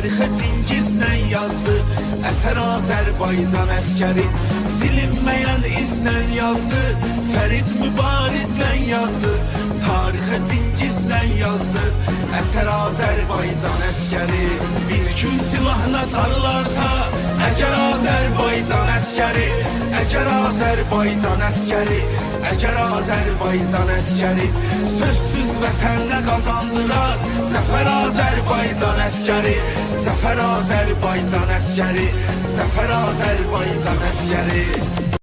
tarixə Cingizlə yazdı. Əsər Azərbaycan əskəri silinməyən izlə yazdı. Fərid Mübarizlə yazdı. Tarixə Cingizlə yazdı. Əsər Azərbaycan əskəri bir gün silahına sarılarsa, əgər Azərbaycan əskəri, əgər Azərbaycan əskəri, əgər Azərbaycan əskəri sözsüz vətənə qazandırar. Zəfər Azərbaycan əskəri, Zəfər Azərbaycan əskəri, Zəfər Azərbaycan əskəri.